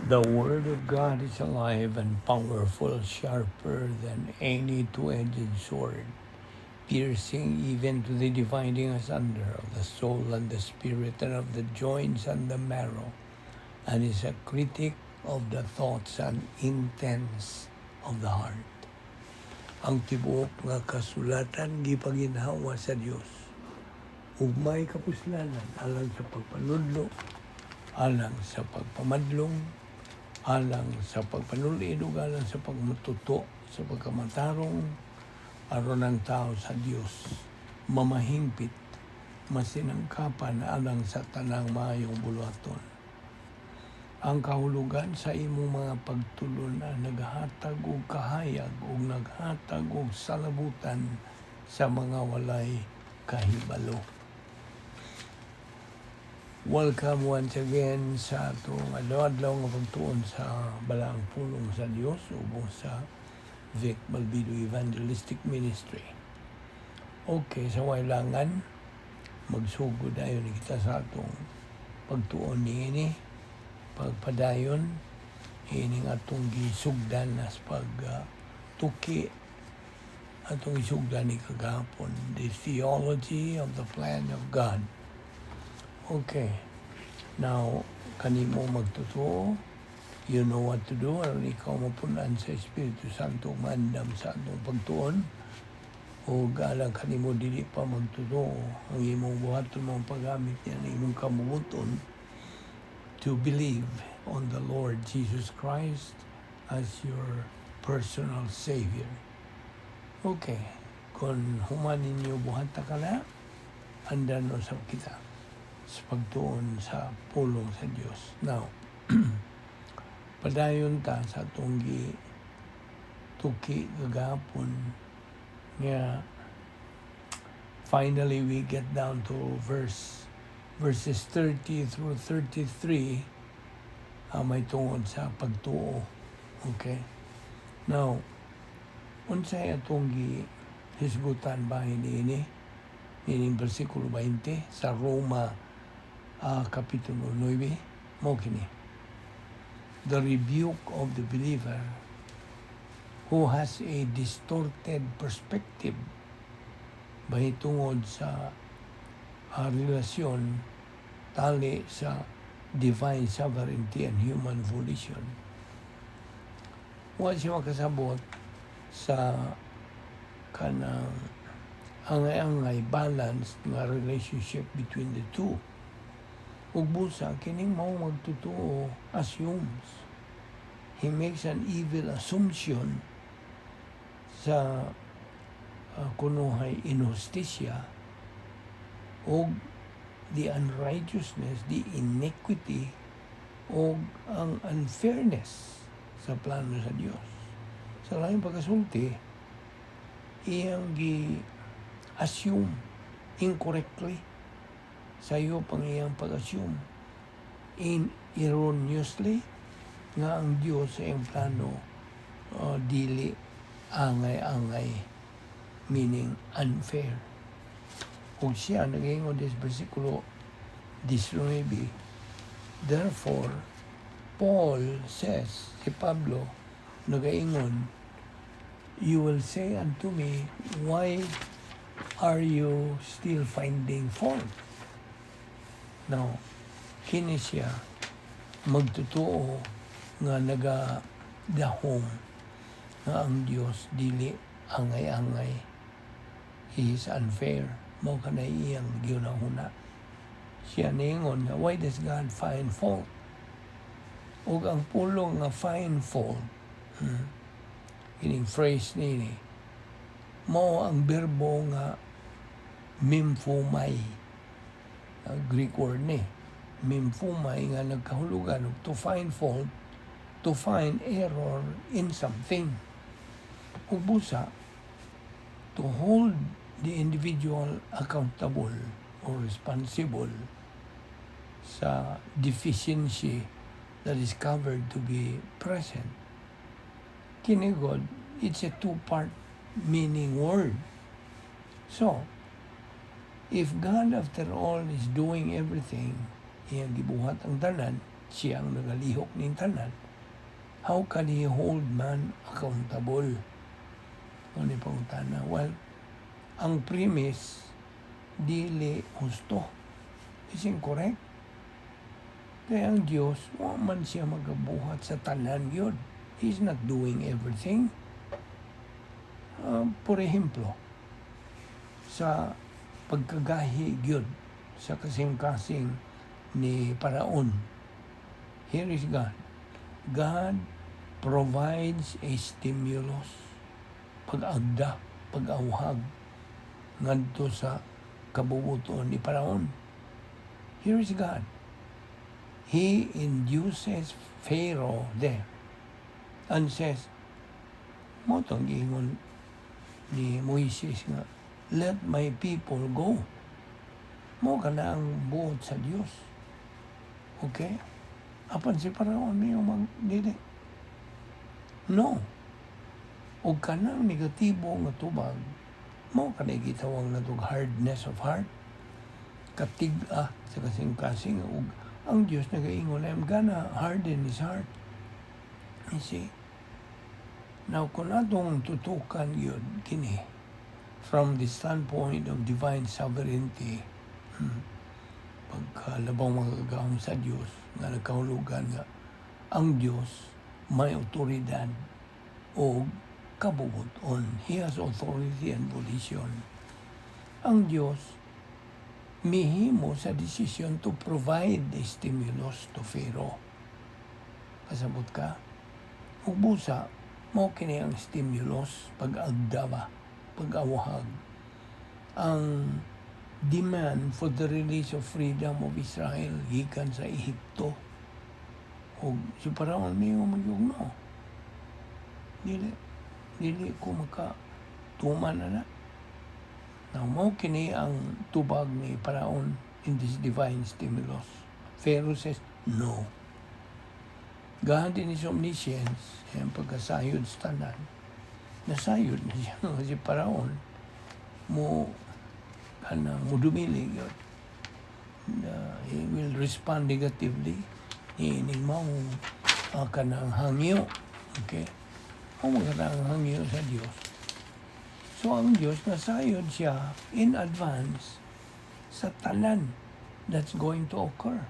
The Word of God is alive and powerful, sharper than any two-edged sword, piercing even to the dividing asunder of the soul and the spirit and of the joints and the marrow, and is a critic of the thoughts and intents of the heart. Ang tibuok nga kasulatan gipaginhawa sa Dios, ug may kapuslanan alang sa pagpanudlo, alang sa pagpamadlong, alang sa pagpanulid ug alang sa pagmatuto sa pagkamatarong aron ang tao sa Dios mamahimpit masinangkapan alang sa tanang maayong buluhaton. Ang kahulugan sa imong mga pagtulon na naghatag og kahayag ug naghatag og salabutan sa mga walay kahibalo. Welcome once again sa atong adlaw-adlaw nga pagtuon sa balaang pulong sa Dios ubos sa Balbido Evangelistic Ministry. Okay, sa wailangan magsugod ayon kita sa atong pagtuon niini, pagpadayon ining atong gisugdan as tuki atong isugdan ni kagahapon, the Theology of the Plan of God. Okay, now, kanimo magtotoo, you know what to do, aron ikaw mapunan sa Espiritu Santo, mandam sa atong pagtuon, o galang kanimo dili pa magtotoo, ang imong buhaton mong paggamit niya, ang imong kamubuton, to believe on the Lord Jesus Christ as your personal Savior. Okay, kung human ninyo buhata ka na, andan no sa kita sa pagtuon sa pulong sa Dios. Now, padayon ta sa atong tuki kagahapon nga finally we get down to verses 30 through 33 may tungod sa pagtuo. Okay? Now, unsay atong hisgutan bahin ini versikulo 20 sa Roma Kapitulo 9, mo kini. The rebuke of the believer who has a distorted perspective bahitungod sa relasyon tali sa divine sovereignty and human volition. Wa siya makasabot sa kanang angay-angay balance nga relationship between the two. Ug busa kining mao magtotoo assumes. He makes an evil assumption sa kunuhay injustisya og the unrighteousness, the iniquity o ang unfairness sa plano sa Dios. Sa laing pagkasulti, iyang gi-assume incorrectly sa iyo pang iyang pag-assume erroneously nga ang Diyos sa iyang plano dili angay-angay, meaning unfair. Kung siya nag-iingon sa versikulo 19, therefore, Paul says, si Pablo, nag-iingon, you will say unto me, why are you still finding fault? Now, kini siya magtotoo nga nagadahom nga ang Dios dili angay-angay. He is unfair. Mao kanay iyang ginahuna. Siya ningon nga, why does God find fault? O ang pulong nga find fault, kining phrase nini, mao ang berbo nga mimphomai. Greek word ni. Mimphomai nga nagkahulugan to find fault, to find error in something. Ug busa, to hold the individual accountable or responsible sa deficiency that is covered to be present. Kini God, it's a two-part meaning word. So, if God after all is doing everything, iyang gibuhat ang tanan, siyang nagalihok ning tanan, how can he hold man accountable? Ano ni pangutana? Well, ang premise, dili husto. Is incorrect. Kaya ang Diyos, wa man siya magabuhat sa tanan yun. He's not doing everything. Por ejemplo, sa pagkagahi yun, sa kasing-kasing ni Paraon, here is God. God provides a stimulus, pag-agda, pag-awhag, ngadto sa kabubuton ni Paraon. Here is God. He induces Pharaoh there and says, mo itong giingon ni Moises nga, let my people go. Mo ka na ang buot sa Diyos. Okay? Apan si Paraon niyo magdili. No. O ka na ang negatibo nga tubag, mo ka na gitawang na itong hardness of heart, katig-a sa kasing-kasing, ang Diyos nagaingon, I'm gonna harden his heart. You see? Now, kung atong tutukan yun, kini, from the standpoint of divine sovereignty, pagkalabang magagawang sa Diyos, nga nagkahulugan nga, ang Diyos may otoridad o kabubuton. He has authority and volition. Ang Diyos, mihimo sa decision to provide the stimulus to Pharaoh. Kasabot ka? Ubusa, mo kini ang stimulus, pag-agda ba, pag-awahag. Ang demand for the release of freedom of Israel, gikan sa Ehipto. O si Paraon niyo magyugno. Dili ko makatuman na. Now, mo kini ang tubag ni Paraon in this divine stimulus. Pharaoh says, no. God in His omniscience, yung pagkasayod sa tanan, nasayod na siya. Si Paraon, mo dumili yun. He will respond negatively. Hining mo kanang hangyo. Okay? O magandang hangyo sa Diyos. So, ang Diyos, nasayod siya in advance sa tanan that's going to occur.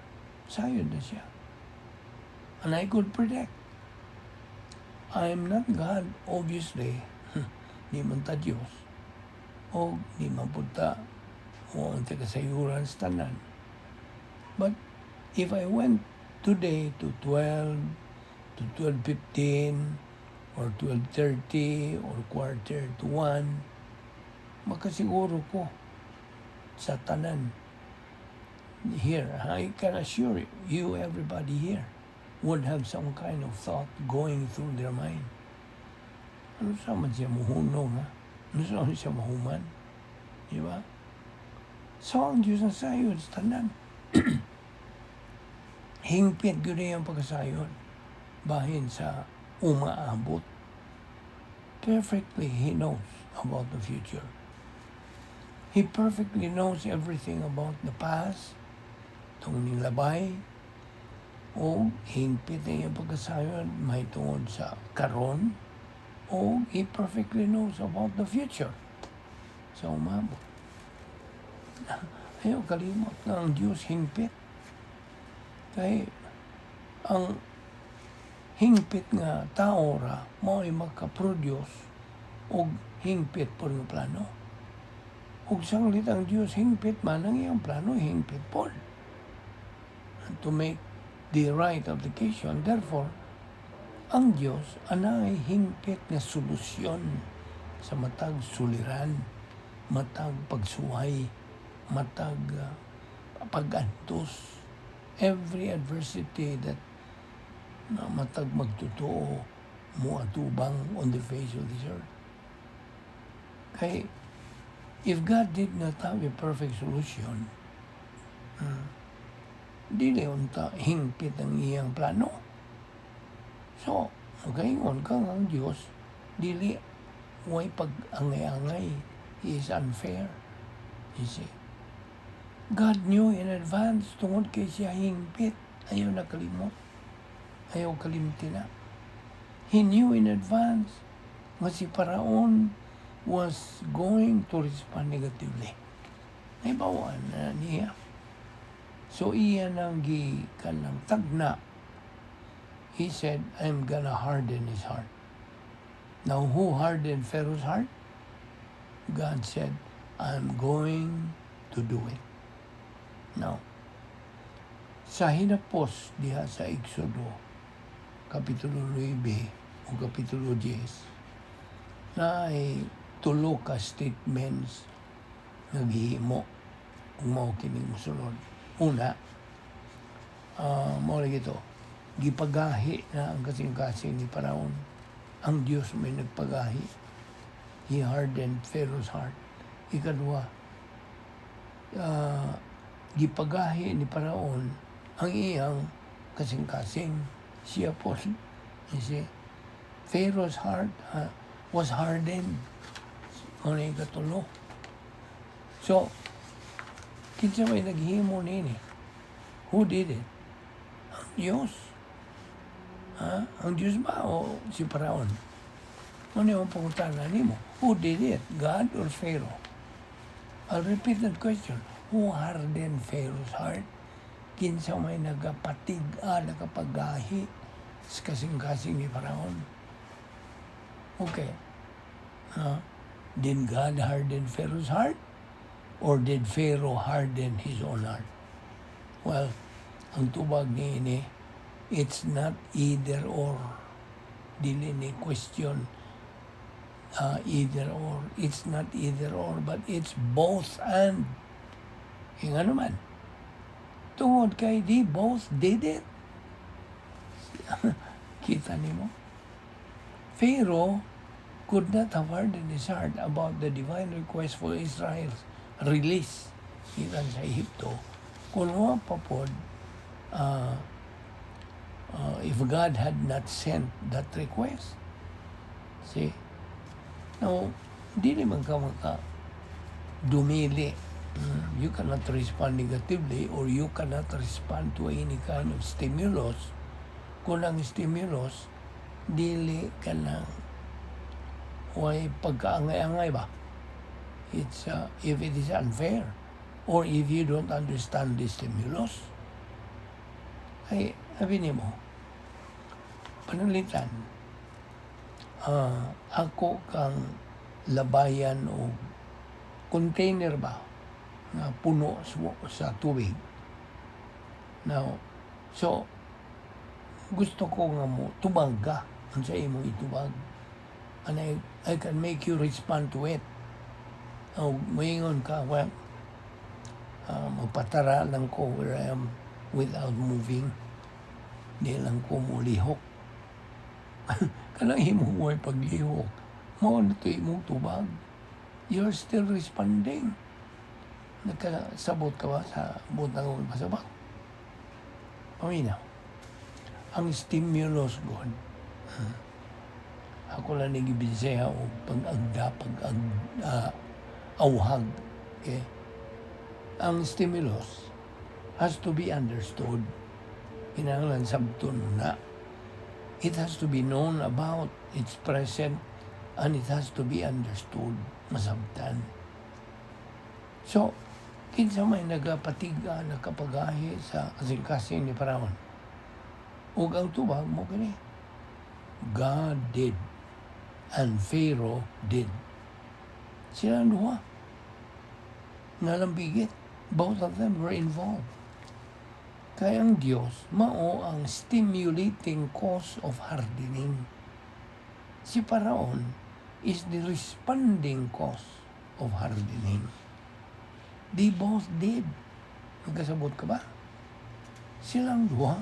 Sayod na siya. And I could predict. I'm not God, obviously. Di man ta Diyos. O di man punta o ang tagasayuran sa tanan. But if I went today to 12, to 12:15, or 12:30 or quarter to 1, makasiguro ko sa tanan. Here, I can assure you, everybody here, would have some kind of thought going through their mind. Ano sa man siya muhuno, ha? Ano sa man siya mahuman? Di ba? So, ang Diyos na sayod sa tanan. Hingpit yun na yung pagkasayod. Bahin sa umaabot. Perfectly, He knows about the future. He perfectly knows everything about the past, itong nilabay, o hingpit na yung pagkasayod may tungod sa karon, o He perfectly knows about the future. Sa umabot. Ayaw kalimot na ang Diyos hingpit. Kaya ang hingpit nga tao ra mo ay makaproduce og hingpit po ng plano. Og sanglit ang Diyos hingpit man ang iyang plano hingpit po. And to make the right application, therefore, ang Diyos anay hingpit nga solusyon sa matag suliran, matag pagsuhay, matag pag-antos, every adversity that na matag magtotoo mo atubang on the face of this earth. Kay, if God did not have a perfect solution, dili unta hingpit ang iyang plano. So, magaingon kang ang Diyos, dili way pag-angay-angay. He is unfair. You see. God knew in advance tungod kay siya hingpit. Ayaw nakalimot. Ayaw kalimti na. He knew in advance nga si Paraon was going to respond negatively. Naibawaan na niya. So iya nang kanang tagna. He said, I'm gonna harden his heart. Now who hardened Pharaoh's heart? God said, I'm going to do it. Now, sa hinapos diha sa Exodo, Kapitulo 9 o Kapitulo 10, na ay tulo ka statements naghihimo kung mao kining mosunod. Una, mao lagi ito, gipagahi na ang kasing-kasing ni Paraon. Ang Diyos may nagpagahi. He hardened Pharaoh's heart. Ikadua, gipagahi ni Paraon ang iyang kasing-kasing. Siya po, Pharaoh's heart was hardened. Ano yung katulo? So, kinsa may naghimo nini? Who did it? Ang Diyos. Ang Diyos ba o si Paraon? Ano yung pangutana nimo? Who did it? God or Pharaoh? I'll repeat that question. Who hardened Pharaoh's heart? Kinsa may nakapagahi sa kasing-kasing ni Paraon. Okay. Did God harden Pharaoh's heart? Or did Pharaoh harden his own heart? Well, ang tubag ni ini, it's not either or. Dili ni question either or. It's not either or, but it's both and. Nga naman. Tungod kay di both did it. Kita nimo? Pharaoh could not have hardened his heart about the divine request for Israel's release ilan sa Egypto kung nga pa pod if God had not sent that request. See? Now, di naman ka dumili. You cannot respond negatively or you cannot respond to any kind of stimulus. Kung ang stimulus, dili ka lang way pagkaangay-angay ba? It's if it is unfair or if you don't understand the stimulus, ay sabi mo, panalitan, ako kang labayan o container ba na puno sa tubig. Now, so, gusto ko nga mo, tubag ka. Ang sa imong itubag. And I can make you respond to it. Mayingon ka, well, magpatara lang ko where I am without moving. Di lang ko mulihok. Kanang imong way paglihok. Mao na ito imong tubag. You're still responding. Nagkasabot ka ba sa butang o pasabak? Paminaw. Ang stimulus, God. Ako lang nagibinseha o pag-awhag. Okay? Ang stimulus has to be understood. Kinahanglan sabton na. It has to be known about its present and it has to be understood. Masabtan. So, kinsa may nagapatiga, nakapagahi sa kasing-kasing ni Paraon. Ug ang tubag mo kini. God did and Pharaoh did. Sila ang duha. Nalambigit. Both of them were involved. Kaya ang Diyos, mao ang stimulating cause of hardening. Si Paraon is the responding cause of hardening. They both did. Magkasabot ka ba? Silang duha.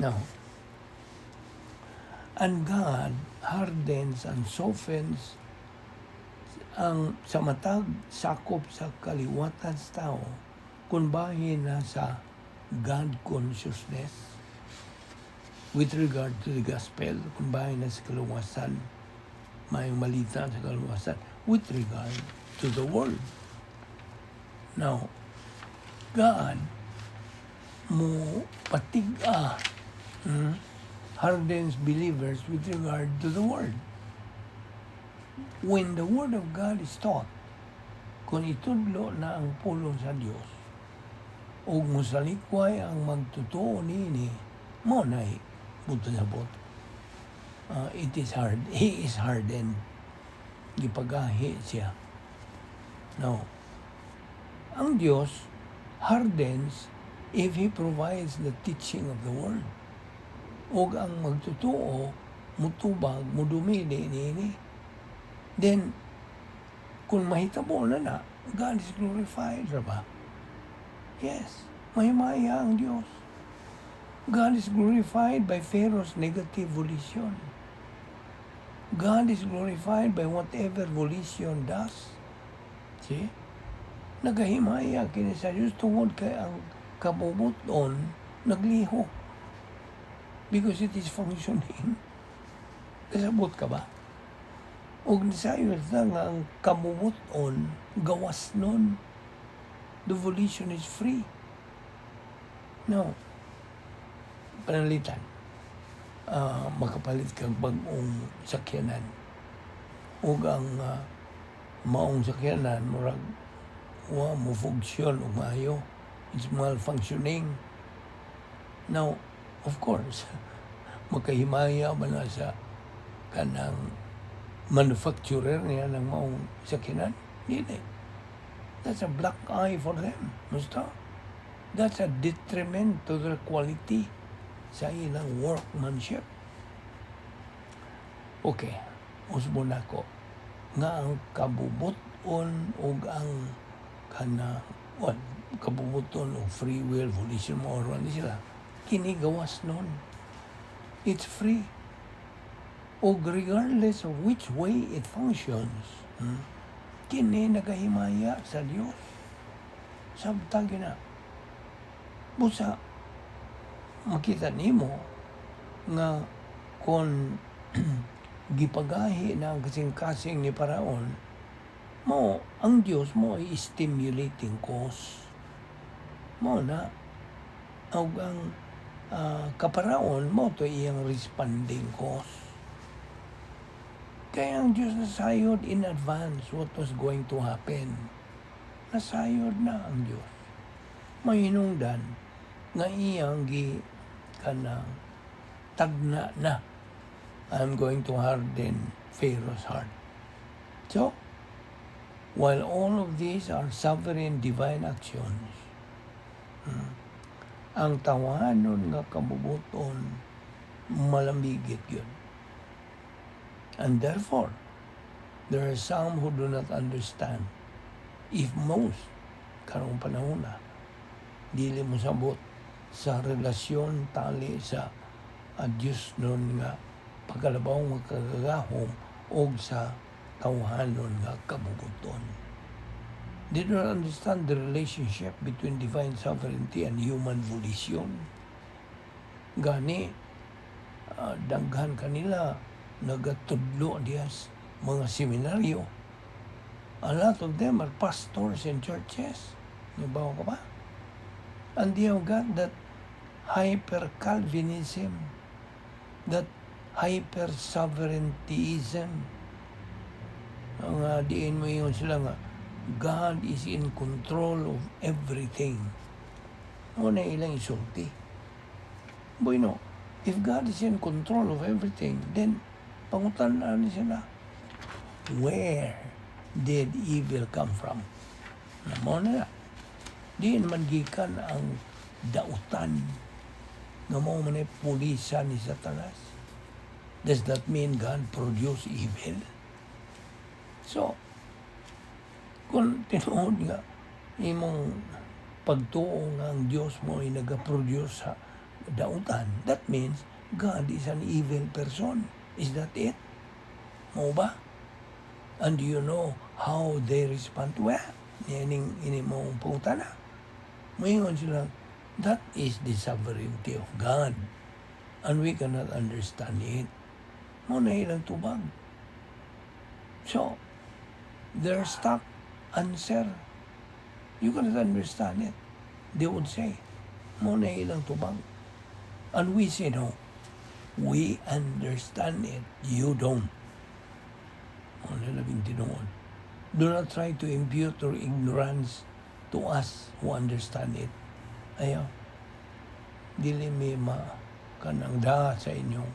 Now, and God hardens and softens ang sa matag sakop sa kaliwatan sa tao kung bahin na sa God consciousness with regard to the gospel, kung bahin na sa kaluwasan, may malita sa kaluwasan with regard to the world. Now, God mo patiga, hardens believers with regard to the Word. When the Word of God is taught, kung itudlo na ang pulong sa Dios, ug musalikway ang magtutuo nini, mo na'y buto na bot. It is hard. He is hardened. Gipagahi siya. Now, ang Diyos hardens if He provides the teaching of the Word. Ug ang magtutuo, mutubag, mudumili nini. Then, kung mahitabo na, God is glorified, ba? Yes, mahimaya ang Diyos. God is glorified by Pharaoh's negative volition. God is glorified by whatever volition does. See? Nagahimaya kini sa Diyos tungod kay ang kabubuton nagliho. Because it is functioning. Kasabot ka ba? Og nisayos na nga ang kabubuton gawas nun. The volition is free. Now, panalitan. Makapalit kang bagong sakyanan. O ang maong sakyanan, murag mo funksyon o maayo. It's malfunctioning. Now, of course, makahimaya ba na sa kanang manufacturer niya ng maong sakyanan? Hindi. That's a black eye for them. Musta? That's a detriment to their quality sa ilang workmanship. Okay, usbo na ko nga ang kabubuton o ang kabubuton o free will, volition mo, or ano sila, kinigawas nun. It's free. O regardless of which way it functions, kini nagahimaya sa Diyos. Sabtag na. Busa, makita nimo nga kung gipagahi na ang kasing-kasing ni Paraon, ang Diyos mo ay stimulating cause. Mo na, ang kaparaon mo to iyang responding cause. Kaya ang Diyos nasayod in advance what was going to happen. Nasayod na ang Diyos. Mahinungdan nga iyang tagna na. I'm going to harden Pharaoh's heart. So, while all of these are sovereign divine actions, ang tawanon nga kabubuton malambigit yun. And therefore, there are some who do not understand. If most, karong panahon na, dili mo sabot sa relasyon tali sa Diyos nun nga pagkalabaw nga kagagahom o sa tawhanon nga kabubuton. They do not understand the relationship between divine sovereignty and human volition. Gani, daghan kanila nagatudlo diyas mga seminaryo. A lot of them are pastors in churches. Nabaw ka ba? And they have got that hyper-Calvinism, that hyper-sovereigntyism. Ang diin mo yun sila nga, God is in control of everything. Una ilang isulti. Bueno, if God is in control of everything, then pangutan-an sila, where did evil come from? Namo na. Di naman gikan ang dautan nga mo man pulisa ni Satanas. Does that mean God produce evil? So, kung tinuod nga imong pagtuo nga ang Diyos mo ay nag-produce sa dautan, that means God is an evil person. Is that it? Mo ba? And do you know how they respond to it? Ini mong putana. Mayroon sila, that is the sovereignty of God. And we cannot understand it. Muna ilang tubag. So, their stuck answer, you cannot understand it. They would say, Muna ilang tubang. And we say no. We understand it. You don't. Muna labing tinuod. Do not try to impute your ignorance to us who understand it. Ayaw. Dili may kanang da sa inyong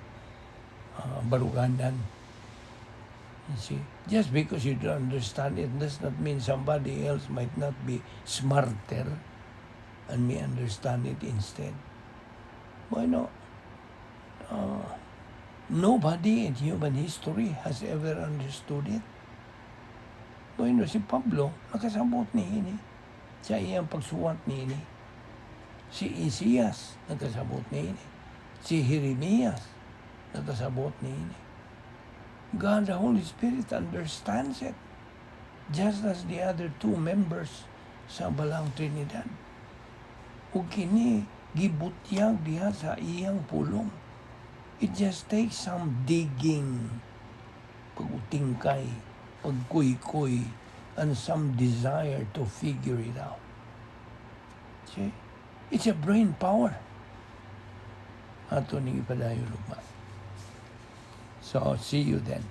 baruganan. You see, just because you don't understand it does not mean somebody else might not be smarter and may understand it instead. Bueno, nobody in human history has ever understood it. Bueno, si Pablo, nakasabot ni ini sa iyang pagsuwat ni ini. Si Isias, nakasabot ni ini. Si Jeremias, nakasabot ni ini. God, the Holy Spirit, understands it. Just as the other two members sa Balang Trinidad. Ug kini gibutyag diha sa iyang pulong. It just takes some digging, pag-utingkay, pagkuy-kuy, and some desire to figure it out. See? It's a brain power. Ato ning ipadayon ugma. So, see you then.